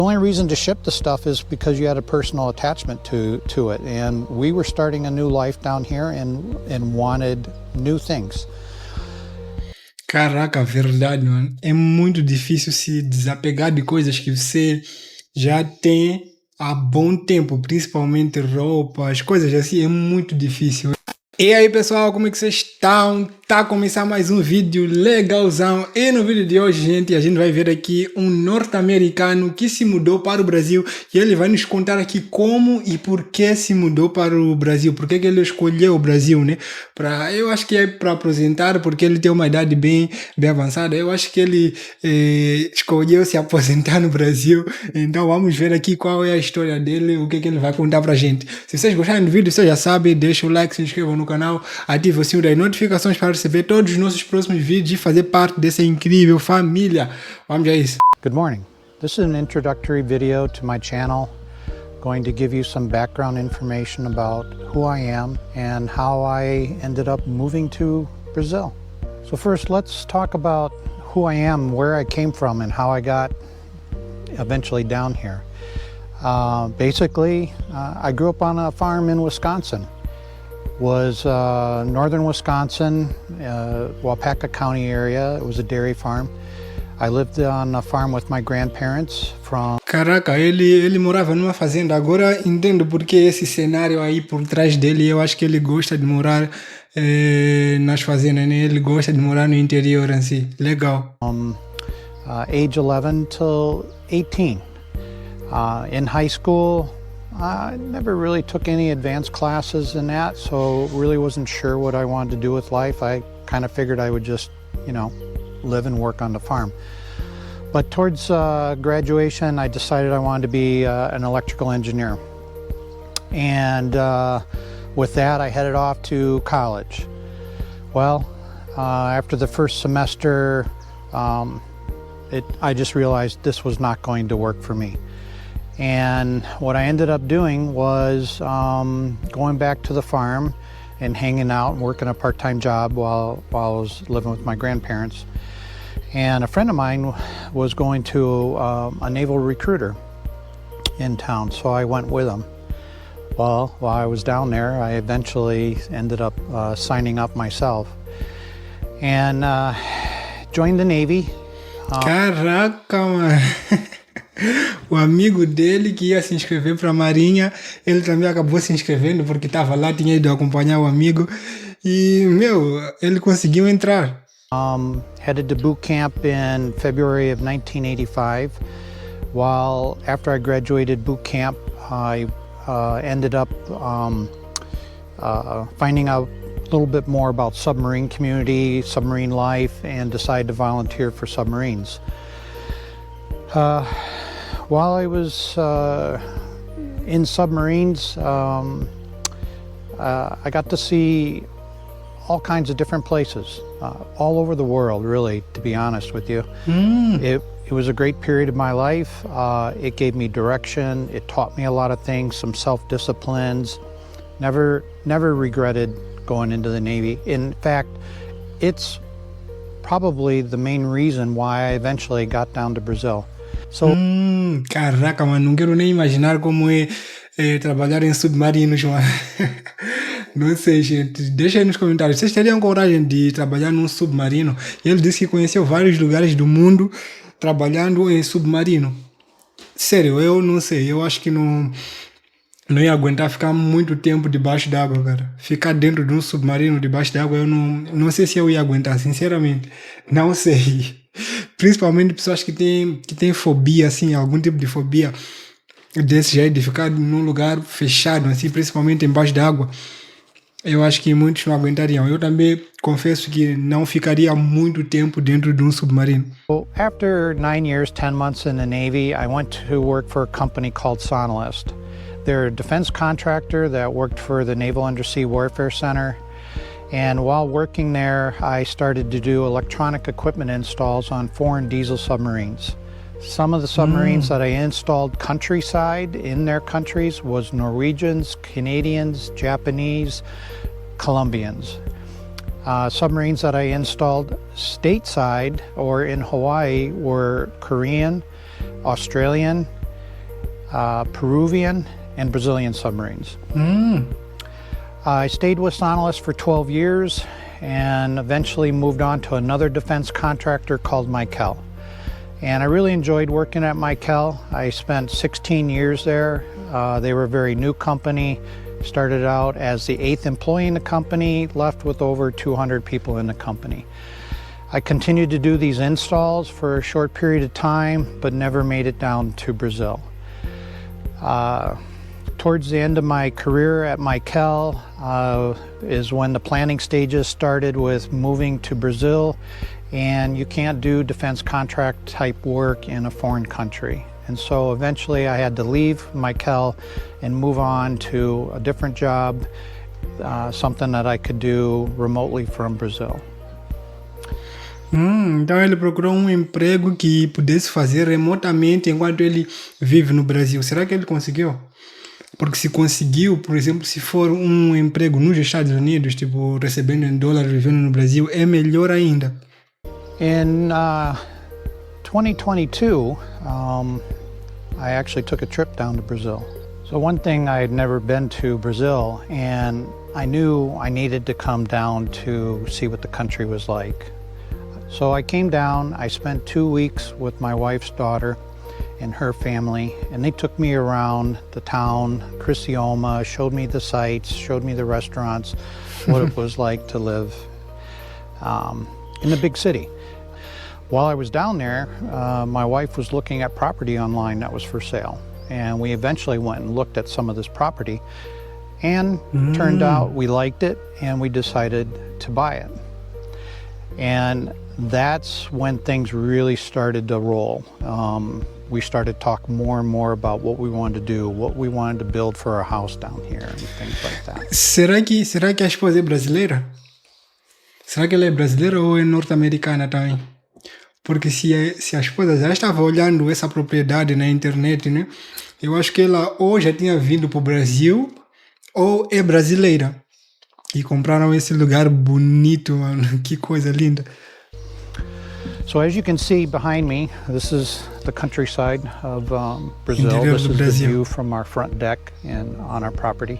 The only reason to ship the stuff is because you had a personal attachment to it, and we were starting a new life down here and wanted new things. Caraca, verdade, mano. É muito difícil se desapegar de coisas que você já tem há bom tempo, principalmente roupas, coisas assim, é muito difícil. E aí, pessoal, como é que vocês estão? Tá a começar mais um vídeo legalzão. E no vídeo de hoje, gente, a gente vai ver aqui um norte-americano que se mudou para o Brasil e ele vai nos contar aqui como e por que se mudou para o Brasil, por que ele escolheu o Brasil, né? Eu acho que é para aposentar, porque ele tem uma idade bem avançada. Eu acho que ele escolheu se aposentar no Brasil. Então vamos ver aqui qual é a história dele, o que ele vai contar pra gente. Se vocês gostarem do vídeo, vocês já sabem, deixa o like, se inscrevam no canal, ative o sininho das notificações para receber todos os nossos próximos vídeos e fazer parte dessa incrível família. Vamos a isso. Good morning. This is an introductory video to my channel, going to give you some background information about who I am and how I ended up moving to Brazil. So first, let's talk about who I am, where I came from, and how I got eventually down here. Basically, I grew up on a farm in Wisconsin. Was northern Wisconsin, Waupaca County area. It was a dairy farm. I lived on a farm with my grandparents from... Caraca, ele morava numa fazenda. Agora entendo porque esse cenário aí por trás dele. Eu acho que ele gosta de morar nas fazendas, né? Ele gosta de morar no interior em si. Legal. Age 11 till 18. In high school, I never really took any advanced classes in that, so really wasn't sure what I wanted to do with life. I kind of figured I would just, live and work on the farm. But towards graduation, I decided I wanted to be an electrical engineer. And with that, I headed off to college. Well, after the first semester, I just realized this was not going to work for me. And what I ended up doing was going back to the farm and hanging out and working a part-time job while I was living with my grandparents. And a friend of mine was going to a naval recruiter in town, so I went with him. Well, while I was down there, I eventually ended up signing up myself and joined the Navy. Caraca, mano! O amigo dele que ia se inscrever para a Marinha, ele também acabou se inscrevendo porque estava lá, tinha ido acompanhar o amigo e, ele conseguiu entrar. Headed to boot camp in February of 1985. While after I graduated boot camp, I ended up finding out a little bit more about submarine community, submarine life, and decided to volunteer for submarines. While I was in submarines, I got to see all kinds of different places, all over the world, really, to be honest with you. It was a great period of my life. It gave me direction. It taught me a lot of things, some self-disciplines. Never regretted going into the Navy. In fact, it's probably the main reason why I eventually got down to Brazil. So, caraca, mano, não quero nem imaginar como é trabalhar em submarinos, mano. Não sei, gente. Deixa aí nos comentários. Vocês teriam coragem de trabalhar num submarino? Ele disse que conheceu vários lugares do mundo trabalhando em submarino. Sério, eu não sei. Eu acho que não ia aguentar ficar muito tempo debaixo d'água, cara. Ficar dentro de um submarino debaixo d'água, eu não sei se eu ia aguentar, sinceramente. Não sei. Principalmente pessoas que têm fobia, assim, algum tipo de fobia desse jeito, de ficar num lugar fechado, assim, principalmente embaixo d'água. Eu acho que muitos não aguentariam. Eu também confesso que não ficaria muito tempo dentro de um submarino. So after 9 years, 10 months in the Navy, I went to work for a company called Sonalist. They're a defense contractor that worked for the Naval Undersea Warfare Center. And while working there, I started to do electronic equipment installs on foreign diesel submarines. Some of the submarines that I installed countryside in their countries was Norwegians, Canadians, Japanese, Colombians. Submarines that I installed stateside or in Hawaii were Korean, Australian, Peruvian and Brazilian submarines. I stayed with Sonalis for 12 years and eventually moved on to another defense contractor called Michael. And I really enjoyed working at Michael. I spent 16 years there. They were a very new company. Started out as the 8th employee in the company, left with over 200 people in the company. I continued to do these installs for a short period of time, but never made it down to Brazil. Towards the end of my career at Michael is when the planning stages started with moving to Brazil, and you can't do defense contract type work in a foreign country. And so eventually I had to leave Michael and move on to a different job, something that I could do remotely from Brazil. Então ele procurou emprego que pudesse fazer remotamente enquanto ele vive no Brasil. Será que ele conseguiu? Porque se conseguiu, por exemplo, se for emprego nos Estados Unidos, tipo recebendo em dólar, vivendo no Brasil, é melhor ainda. In 2022, I actually took a trip down to Brazil. So one thing, I had never been to Brazil, and I knew I needed to come down to see what the country was like. So I came down, I spent 2 weeks with my wife's daughter and her family, and they took me around the town, Criciúma, showed me the sights, showed me the restaurants, what it was like to live in the big city. While I was down there, my wife was looking at property online that was for sale. And we eventually went and looked at some of this property, and turned out we liked it and we decided to buy it. And that's when things really started to roll. We started talking more and more about what we wanted to do, what we wanted to build for our house down here and things like that. Será que a esposa é brasileira? Será que ela é brasileira ou é norte-americana também? Porque se a esposa já estava olhando essa propriedade na internet, né? Eu acho que ela ou já tinha vindo para o Brasil ou é brasileira. E compraram esse lugar bonito, mano. Que coisa linda. So as you can see behind me, this is the countryside of Brazil. This is the view from our front deck and on our property.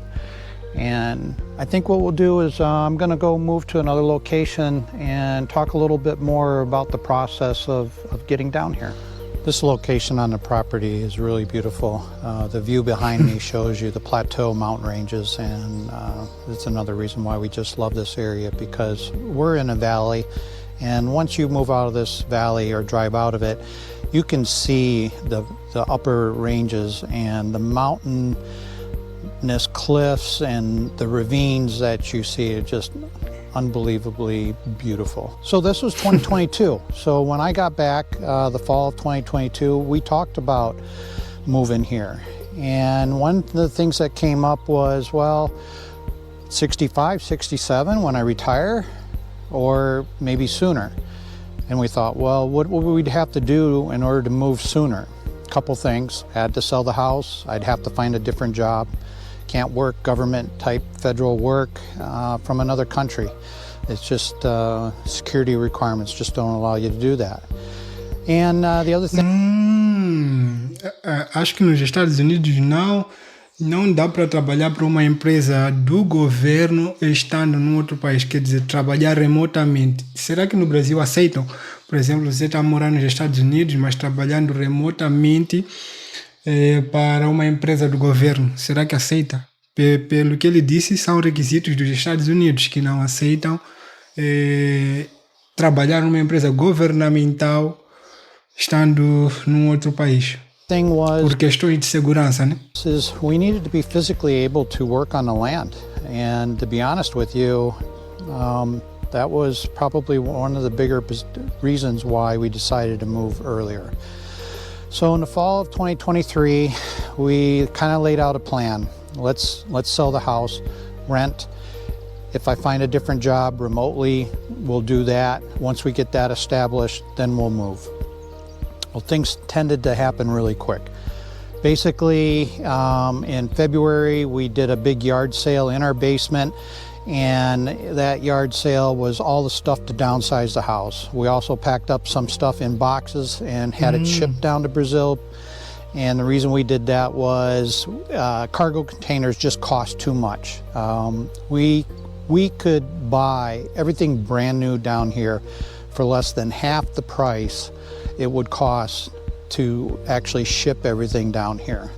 And I think what we'll do is I'm going to go move to another location and talk a little bit more about the process of getting down here. This location on the property is really beautiful. The view behind me shows you the plateau mountain ranges, and it's another reason why we just love this area, because we're in a valley, and once you move out of this valley or drive out of it, you can see the upper ranges and the mountain cliffs and the ravines that you see are just unbelievably beautiful. So this was 2022. So when I got back the fall of 2022, we talked about moving here. And one of the things that came up was, well, 65, 67 when I retire, or maybe sooner. And we thought, well, what would we have to do in order to move sooner? A couple things. I had to sell the house. I'd have to find a different job. Can't work government type federal work from another country. It's just security requirements just don't allow you to do that. And the other thing... Acho que nos Estados Unidos não dá para trabalhar para uma empresa do governo estando num outro país, quer dizer, trabalhar remotamente. Será que no Brasil aceitam? Por exemplo, você está morando nos Estados Unidos, mas trabalhando remotamente para uma empresa do governo. Será que aceita? Pelo que ele disse, são requisitos dos Estados Unidos que não aceitam trabalhar numa empresa governamental estando num outro país. Por questões de segurança, né? We needed to be physically able to work on the land, and to be honest with you, that was probably one of the bigger reasons why we decided to move earlier. So in the fall of 2023, we kind of laid out a plan. Let's sell the house, rent. If I find a different job remotely, we'll do that. Once we get that established, then we'll move. Well, things tended to happen really quick. Basically, in February, we did a big yard sale in our basement, and that yard sale was all the stuff to downsize the house. We also packed up some stuff in boxes and had it shipped down to Brazil. And the reason we did that was cargo containers just cost too much. We could buy everything brand new down here for less than half the price it would cost to actually ship everything down here.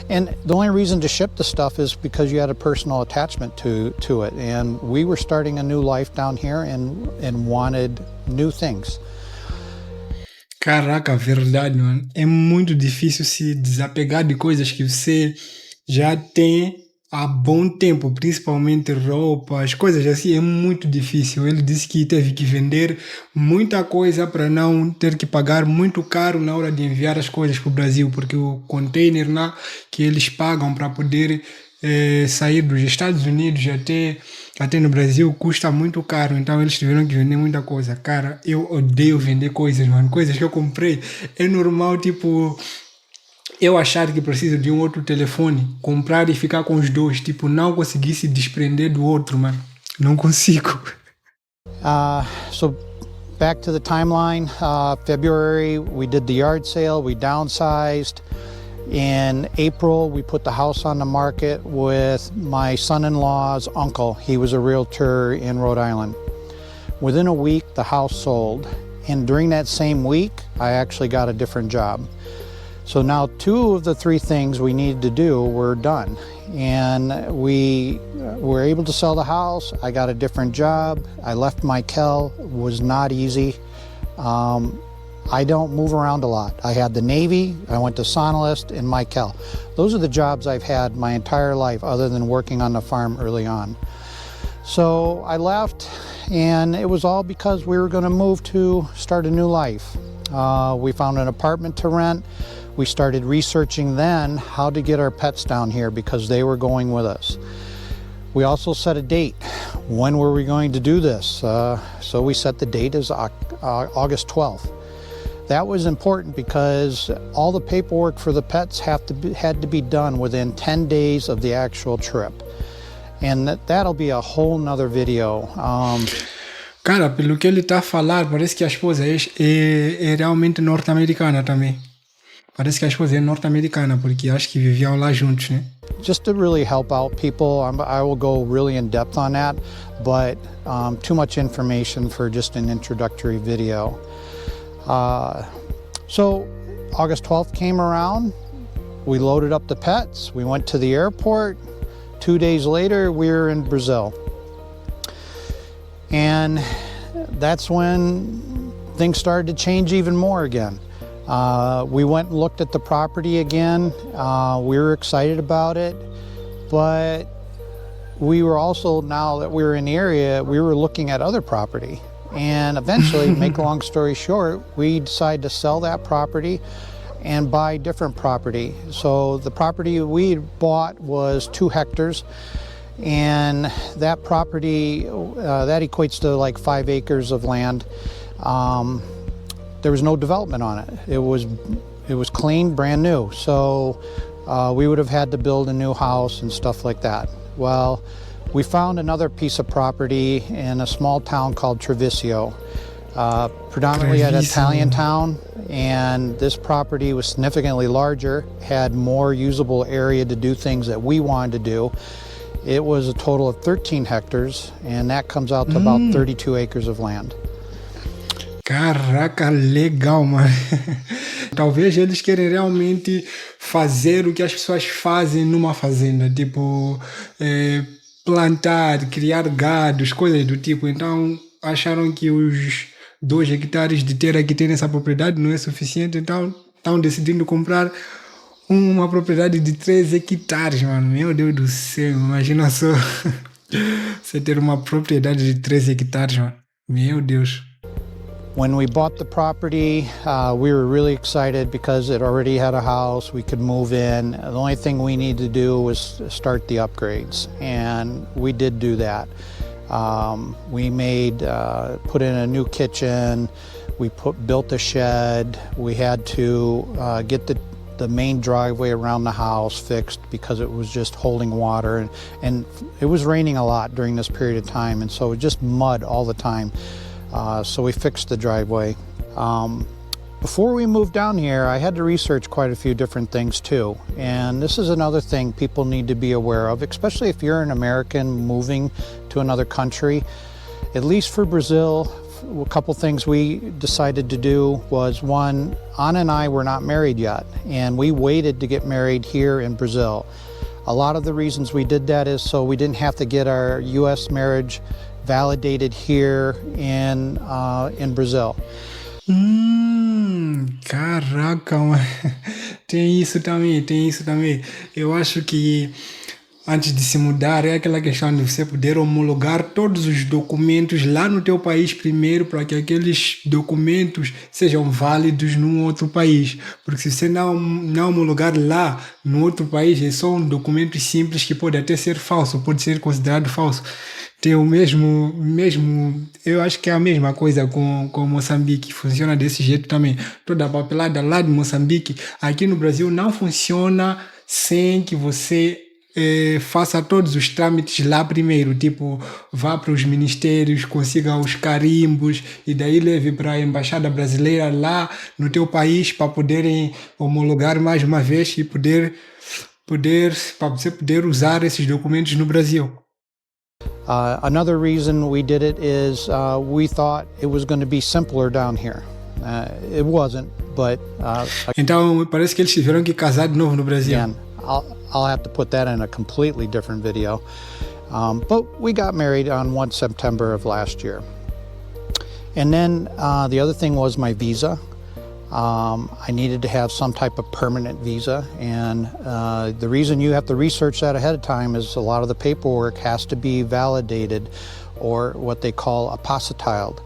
And the only reason to ship the stuff is because you had a personal attachment to it. And we were starting a new life down here and wanted new things. Caraca, verdade, mano. É muito difícil se desapegar de coisas que você já tem há bom tempo, principalmente roupas, coisas assim, é muito difícil. Ele disse que teve que vender muita coisa para não ter que pagar muito caro na hora de enviar as coisas para o Brasil, porque o container lá que eles pagam para poder sair dos Estados Unidos até no Brasil custa muito caro, então eles tiveram que vender muita coisa. Cara, eu odeio vender coisas, mano. Coisas que eu comprei. É normal, tipo, eu achar que preciso de um outro telefone, comprar e ficar com os dois, tipo, não conseguir se desprender do outro, mano. Não consigo. So back to the timeline, February we did the yard sale, we downsized. In April, we put the house on the market with my son-in-law's uncle. He was a realtor in Rhode Island. Within a week, the house sold. And during that same week, I actually got a different job. So now 2 of the 3 things we needed to do were done. And we were able to sell the house. I got a different job. I left my Kel. It was not easy. I don't move around a lot. I had the Navy, I went to Sonalist, and Michael. Those are the jobs I've had my entire life other than working on the farm early on. So I left, and it was all because we were going to move to start a new life. We found an apartment to rent. We started researching then how to get our pets down here because they were going with us. We also set a date. When were we going to do this? So we set the date as August 12th. That was important because all the paperwork for the pets had to be done within 10 days of the actual trip. And that'll be a whole nother video. Cara, pelo que ele tá a falar, parece que a esposa é realmente norte-americana também. Parece que a esposa é norte-americana, porque acho que viviam lá juntos, né? Just to really help out people, I will go really in depth on that, but too much information for just an introductory video. So August 12th came around, we loaded up the pets, we went to the airport. 2 days later, we were in Brazil. And that's when things started to change even more again. We went and looked at the property again. We were excited about it, but we were also, now that we were in the area, we were looking at other property. And eventually, make a long story short, we decided to sell that property and buy different property. So the property we bought was 2 hectares, and that property, that equates to like 5 acres of land. There was no development on it. It was clean, brand new. So we would have had to build a new house and stuff like that. Well, we found another piece of property in a small town called Treviso, predominantly an Italian town, and this property was significantly larger, had more usable area to do things that we wanted to do. It was a total of 13 hectares, and that comes out to about 32 acres of land. Caraca, legal, mano. Talvez eles querem realmente fazer o que as pessoas fazem numa fazenda, tipo plantar, criar gados, coisas do tipo. Então acharam que os 2 hectares de terra que tem nessa propriedade não é suficiente, então estão decidindo comprar uma propriedade de 3 hectares, mano. Meu Deus do céu, imagina só você ter uma propriedade de 3 hectares, mano. Meu Deus. When we bought the property, we were really excited because it already had a house, we could move in. The only thing we needed to do was start the upgrades, and we did do that. We put in a new kitchen, we built a shed, we had to get the main driveway around the house fixed because it was just holding water, and it was raining a lot during this period of time, and so it was just mud all the time. So we fixed the driveway. Before we moved down here, I had to research quite a few different things too. And this is another thing people need to be aware of, especially if you're an American moving to another country. At least for Brazil, a couple things we decided to do was, one, Anna and I were not married yet, and we waited to get married here in Brazil. A lot of the reasons we did that is so we didn't have to get our U.S. marriage validated here in Brazil. Caraca, mano. Tem isso também, tem isso também. Eu acho que antes de se mudar é aquela questão de você poder homologar todos os documentos lá no teu país primeiro, para que aqueles documentos sejam válidos num outro país. Porque se você não homologar lá no outro país, é só um documento simples que pode até ser falso, pode ser considerado falso. Tem o mesmo, eu acho que é a mesma coisa com Moçambique, funciona desse jeito também. Toda a papelada lá de Moçambique, aqui no Brasil não funciona sem que você faça todos os trâmites lá primeiro, tipo, vá para os ministérios, consiga os carimbos e daí leve para a embaixada brasileira lá no teu país para poderem homologar mais uma vez e para você poder usar esses documentos no Brasil. Another reason we did it is we thought it was going to be simpler down here. It wasn't, but então parece que eles tiveram que casar de novo no Brasil. Again, I'll have to put that in a completely different video. But we got married on 1 September of last year. And then the other thing was my visa. I needed to have some type of permanent visa, and the reason you have to research that ahead of time is a lot of the paperwork has to be validated, or what they call apostilled.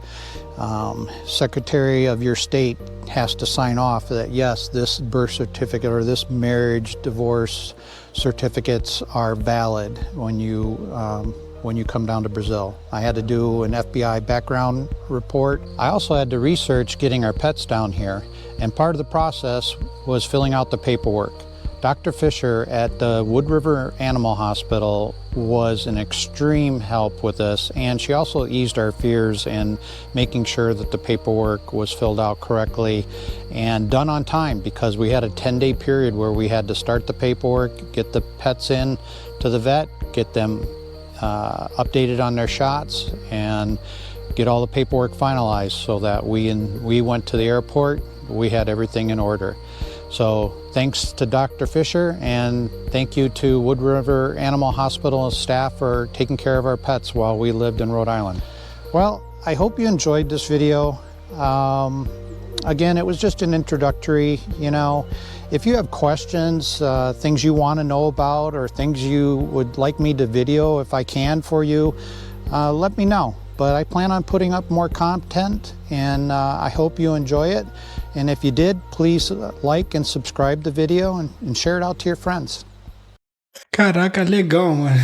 Secretary of your state has to sign off that yes, this birth certificate or this marriage divorce certificates are valid when you come down to Brazil. I had to do an FBI background report. I also had to research getting our pets down here, and part of the process was filling out the paperwork. Dr. Fisher at the Wood River Animal Hospital was an extreme help with this, and she also eased our fears in making sure that the paperwork was filled out correctly and done on time, because we had a 10-day period where we had to start the paperwork, get the pets in to the vet, get them updated on their shots, and get all the paperwork finalized so that we went to the airport, we had everything in order. So thanks to Dr. Fisher, and thank you to Wood River Animal Hospital staff for taking care of our pets while we lived in Rhode Island. Well, I hope you enjoyed this video. Again, it was just an introductory, if you have questions, things you want to know about, or things you would like me to video if I can for you, let me know. But I plan on putting up more content, and I hope you enjoy it. And if you did, please like and subscribe the video and share it out to your friends. Caraca, legal, mano.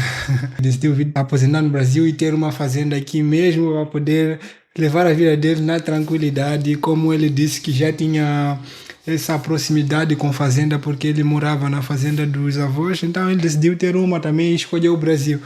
Decidiu vir aposentar no Brasil e ter uma fazenda aqui mesmo para poder levar a vida dele na tranquilidade. Como ele disse que já tinha essa proximidade com fazenda porque ele morava na fazenda dos avós, então ele decidiu ter uma também e escolheu o Brasil.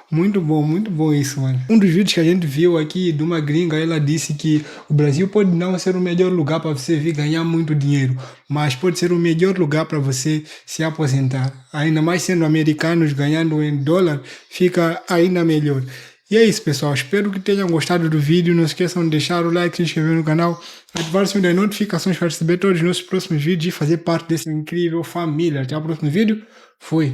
Muito bom isso, mano. Um dos vídeos que a gente viu aqui de uma gringa, ela disse que o Brasil pode não ser o melhor lugar para você vir ganhar muito dinheiro, mas pode ser o melhor lugar para você se aposentar. Ainda mais sendo americanos, ganhando em dólar, fica ainda melhor. E é isso, pessoal. Espero que tenham gostado do vídeo. Não esqueçam de deixar o like, se inscrever no canal, ativar o sininho das notificações para receber todos os nossos próximos vídeos e fazer parte dessa incrível família. Até o próximo vídeo. Fui!